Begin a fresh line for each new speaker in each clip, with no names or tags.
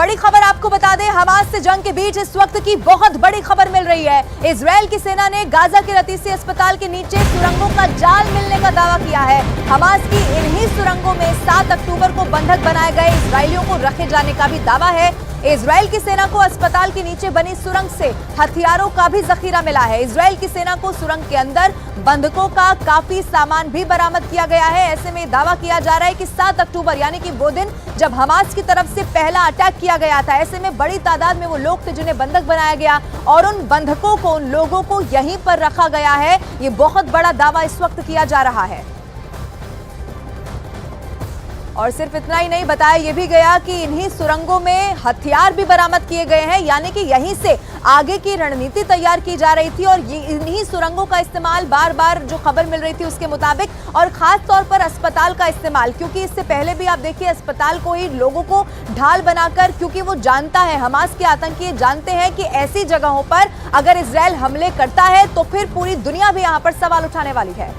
बड़ी खबर आपको बता दें, हमास से जंग के बीच इस वक्त की बहुत बड़ी खबर मिल रही है। इजरायल की सेना ने गाजा के रतीसी अस्पताल के नीचे सुरंगों का जाल मिलने का दावा किया है। हमास की इन्हीं सुरंगों में 7 अक्टूबर को बंधक बनाए गए इजरायलियों को रखे जाने का भी दावा है। इजरायल की सेना को अस्पताल के नीचे बनी सुरंग से हथियारों का भी जखीरा मिला है। इजरायल की सेना को सुरंग के अंदर बंधकों का काफी सामान भी बरामद किया गया है। ऐसे में दावा किया जा रहा है कि 7 अक्टूबर यानी कि वो दिन जब हमास की तरफ से पहला अटैक किया गया था, ऐसे में बड़ी तादाद में वो लोग थे जिन्हें बंधक बनाया गया और उन बंधकों को, उन लोगों को यहीं पर रखा गया है। ये बहुत बड़ा दावा इस वक्त किया जा रहा है। और सिर्फ इतना ही नहीं, बताया यह भी गया कि इन्हीं सुरंगों में हथियार भी बरामद किए गए हैं, यानी कि यहीं से आगे की रणनीति तैयार की जा रही थी। और ये इन्हीं सुरंगों का इस्तेमाल बार बार जो खबर मिल रही थी उसके मुताबिक, और खास तौर पर अस्पताल का इस्तेमाल, क्योंकि इससे पहले भी आप देखिए अस्पताल को ही लोगों को ढाल बनाकर, क्योंकि वो जानता है, हमास के आतंकी जानते हैं कि ऐसी जगहों पर अगर इजरायल हमले करता है तो फिर पूरी दुनिया भी यहां पर सवाल उठाने वाली है।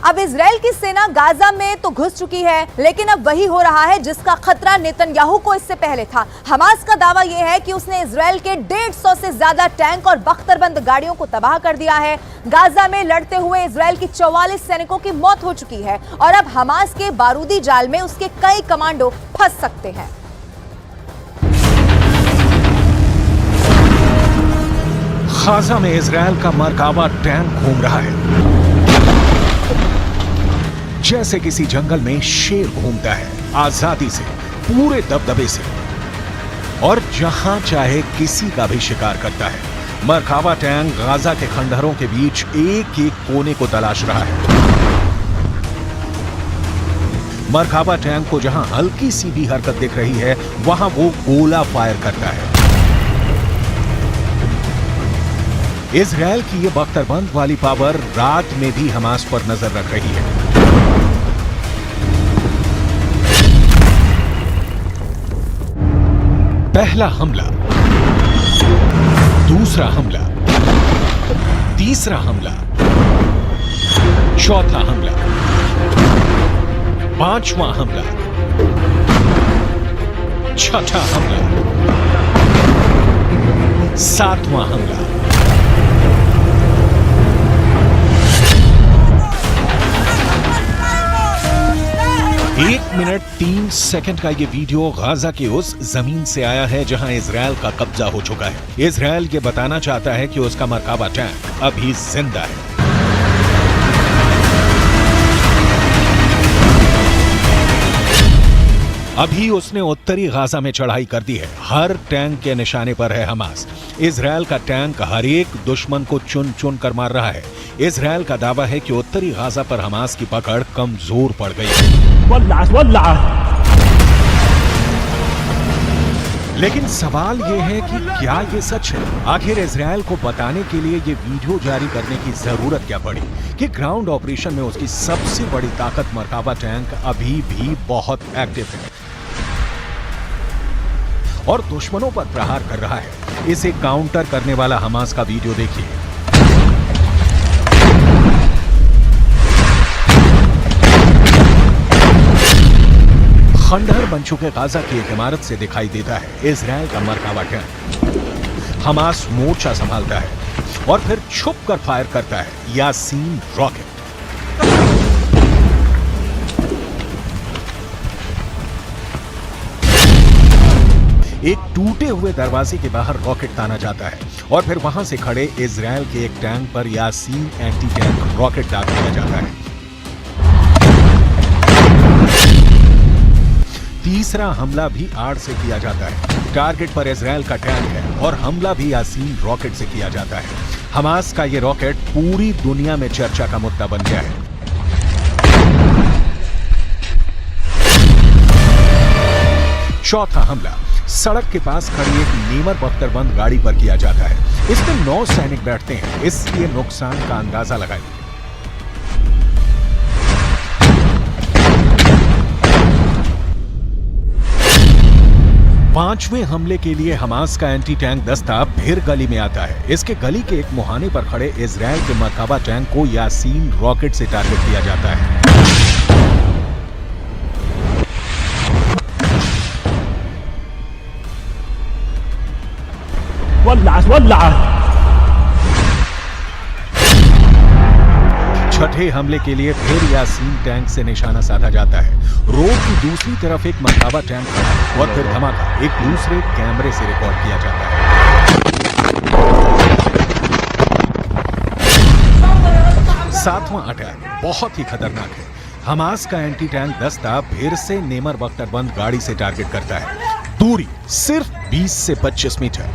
अब इजरायल की सेना गाजा में तो घुस चुकी है, लेकिन अब वही हो रहा है जिसका खतरा नेतन्याहू को इससे पहले था। हमास का दावा यह है कि उसने इजरायल के 150 से ज्यादा टैंक और बख्तरबंद गाड़ियों को तबाह कर दिया है। गाजा में लड़ते हुए इजरायल की 44 सैनिकों की मौत हो चुकी है और अब हमास के बारूदी जाल में उसके कई कमांडो फंस सकते हैं।
गाजा में इजरायल का मरकाबा टैंक घूम रहा है, जैसे किसी जंगल में शेर घूमता है, आजादी से, पूरे दबदबे से, और जहां चाहे किसी का भी शिकार करता है। मरकाबा टैंक गाजा के खंडहरों के बीच एक एक कोने को तलाश रहा है। मरकाबा टैंक को जहां हल्की सी भी हरकत दिख रही है, वहां वो गोला फायर करता है। इजरायल की ये बख्तरबंद वाली पावर रात में भी हमास पर नजर रख रही है। पहला हमला, दूसरा हमला, तीसरा हमला, चौथा हमला, पांचवां हमला, छठा हमला, सातवां हमला। 1 मिनट 3 सेकंड का ये वीडियो गाजा के उस जमीन से आया है जहां इजरायल का कब्जा हो चुका है। इजरायल ये बताना चाहता है कि उसका मरकाबा टैंक अभी जिंदा है। अभी उसने उत्तरी गाजा में चढ़ाई कर दी है। हर टैंक के निशाने पर है हमास। इजरायल का टैंक हर एक दुश्मन को चुन चुन कर मार रहा है। इजरायल का दावा है कि उत्तरी गाजा पर हमास की पकड़ कमजोर पड़ गई है। लेकिन सवाल यह है कि क्या ये सच है? आखिर इजरायल को बताने के लिए ये वीडियो जारी करने की जरूरत क्या पड़ी कि ग्राउंड ऑपरेशन में उसकी सबसे बड़ी ताकत मरकाबा टैंक अभी भी बहुत एक्टिव है और दुश्मनों पर प्रहार कर रहा है। इसे काउंटर करने वाला हमास का वीडियो देखिए। खंडहर बन चुके गाजा की एक इमारत से दिखाई देता है इजरायल का मरकाबा टैंक। हमास मोर्चा संभालता है और फिर छुप कर फायर करता है यासीन रॉकेट। एक टूटे हुए दरवाजे के बाहर रॉकेट ताना जाता है और फिर वहां से खड़े इजरायल के एक टैंक पर यासीन एंटी टैंक रॉकेट दाग दिया जाता है। तीसरा हमला भी आड़ से किया जाता है। टारगेट पर इजरायल का टैंक है और हमला भी यासीन रॉकेट से किया जाता है। हमास का यह रॉकेट पूरी दुनिया में चर्चा का मुद्दा बन गया है। चौथा हमला सड़क के पास खड़ी एक नीमर बख्तरबंद गाड़ी पर किया जाता है। इस पर 9 सैनिक बैठते हैं, इसलिए नुकसान का अंदाजा लगाइए। पांचवें हमले के लिए हमास का एंटी टैंक दस्ता फिर गली में आता है। इसके गली के एक मुहाने पर खड़े इजरायल के मरकाबा टैंक को यासीन रॉकेट से टारगेट किया जाता है। छठे हमले के लिए फिर यासीन टैंक से निशाना साधा जाता है। रोड की दूसरी तरफ एक मरकाबा टैंक खड़ा है और फिर धमाका एक दूसरे कैमरे से रिकॉर्ड किया जाता है। सातवां अटैक बहुत ही खतरनाक है। हमास का एंटी टैंक दस्ता फिर से नेमर बख्तरबंद गाड़ी से टारगेट करता है। दूरी सिर्फ 20 से 25 मीटर।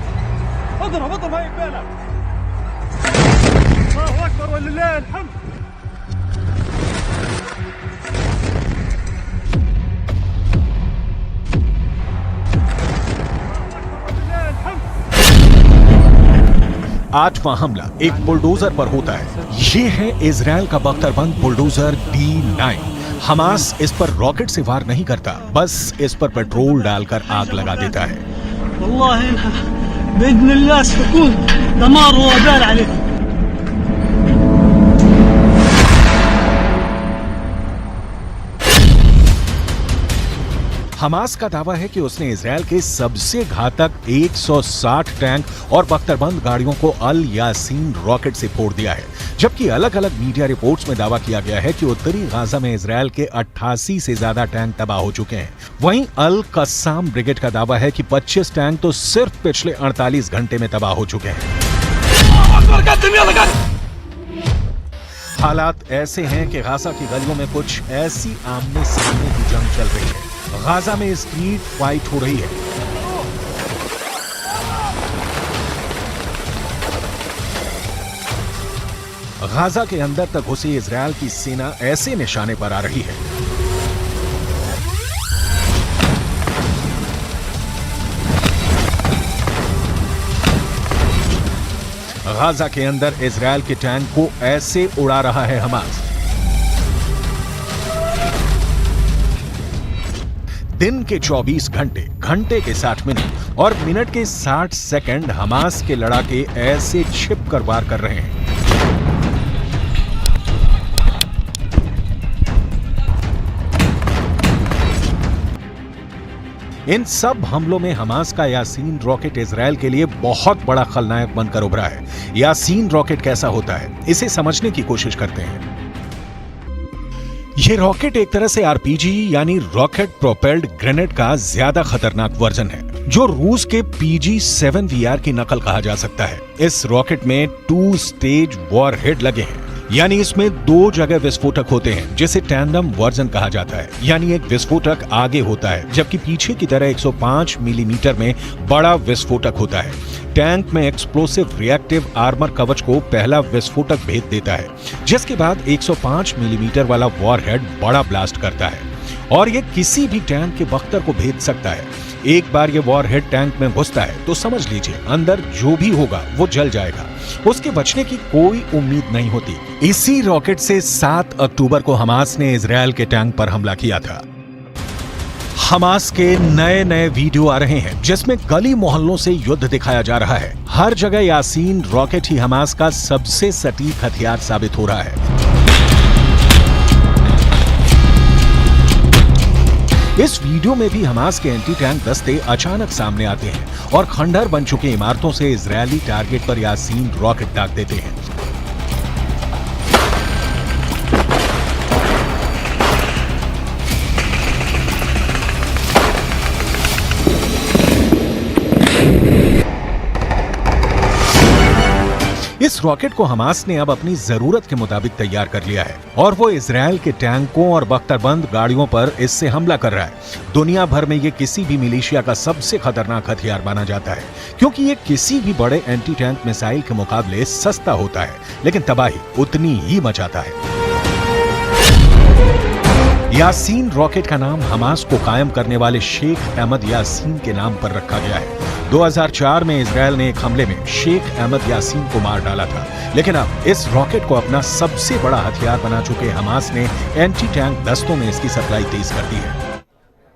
आठवां हमला एक बुलडोजर पर होता है। ये है इजराइल का बख्तरबंद बुलडोजर D9। हमास इस पर रॉकेट से वार नहीं करता, बस इस पर पेट्रोल डालकर आग लगा देता है। हमास का दावा है कि उसने इजराइल के सबसे घातक 160 टैंक और बख्तरबंद गाड़ियों को अल यासीन रॉकेट से फोड़ दिया है, जबकि अलग अलग मीडिया रिपोर्ट्स में दावा किया गया है कि उत्तरी गाजा में इजराइल के 88 से ज्यादा टैंक तबाह हो चुके हैं। वहीं अल कस्साम ब्रिगेड का दावा है कि 25 टैंक तो सिर्फ पिछले 48 घंटे में तबाह हो चुके हैं। हालात ऐसे हैं कि गाजा की गलियों में कुछ ऐसी आमने सामने की जंग चल रही है। गाजा में स्ट्रीट फाइट हो रही है। गाजा के अंदर तक घुसी इजराइल की सेना ऐसे निशाने पर आ रही है। गाजा के अंदर इजराइल के टैंक को ऐसे उड़ा रहा है हमास। दिन के 24 घंटे, घंटे के 60 मिनट और मिनट के 60 सेकंड हमास के लड़ाके ऐसे छिपकर वार कर रहे हैं। इन सब हमलों में हमास का यासीन रॉकेट इजराइल के लिए बहुत बड़ा खलनायक बनकर उभरा है। यासीन रॉकेट कैसा होता है, इसे समझने की कोशिश करते हैं। ये रॉकेट एक तरह से आरपीजी यानी रॉकेट प्रोपेल्ड ग्रेनेड का ज्यादा खतरनाक वर्जन है, जो रूस के PG-7VR की नकल कहा जा सकता है। इस रॉकेट में 2 स्टेज वॉरहेड लगे हैं, यानी इसमें 2 जगह विस्फोटक होते हैं, जिसे टैंडम वर्जन कहा जाता है। यानी एक विस्फोटक आगे होता है, जबकि पीछे की तरह 105 मिलीमीटर में बड़ा विस्फोटक होता है। टैंक में एक्सप्लोसिव रिएक्टिव आर्मर कवच को पहला विस्फोटक भेद देता है, जिसके बाद 105 मिलीमीटर वाला वॉरहेड बड़ा ब्लास्ट करता है और ये किसी भी टैंक के बख्तर को भेद सकता है। एक बार ये वॉरहेड टैंक में घुसता है तो समझ लीजिए अंदर जो भी होगा वो जल जाएगा, उसके बचने की कोई उम्मीद नहीं होती। इसी रॉकेट से 7 अक्टूबर को हमास ने इजराइल के टैंक पर हमला किया था। हमास के नए नए वीडियो आ रहे हैं जिसमें गली मोहल्लों से युद्ध दिखाया जा रहा है। हर जगह यासीन रॉकेट ही हमास का सबसे सटीक हथियार साबित हो रहा है। इस वीडियो में भी हमास के एंटी टैंक दस्ते अचानक सामने आते हैं और खंडहर बन चुके इमारतों से इजरायली टारगेट पर यासीन रॉकेट दाग देते हैं। इस रॉकेट को हमास ने अब अपनी जरूरत के मुताबिक तैयार कर लिया है और वो इजराइल के टैंकों और बख्तरबंद गाड़ियों पर इससे हमला कर रहा है। दुनिया भर में ये किसी भी मिलिशिया का सबसे खतरनाक हथियार माना जाता है, क्योंकि ये किसी भी बड़े एंटी टैंक मिसाइल के मुकाबले सस्ता होता है, लेकिन तबाही उतनी ही मचाता है। यासीन रॉकेट का नाम हमास को कायम करने वाले शेख अहमद यासीन के नाम पर रखा गया है। 2004 में इजराइल ने एक हमले में शेख अहमद यासीन को मार डाला था, लेकिन अब इस रॉकेट को अपना सबसे बड़ा हथियार बना चुके हमास ने एंटी टैंक दस्तों में इसकी सप्लाई तेज कर दी है।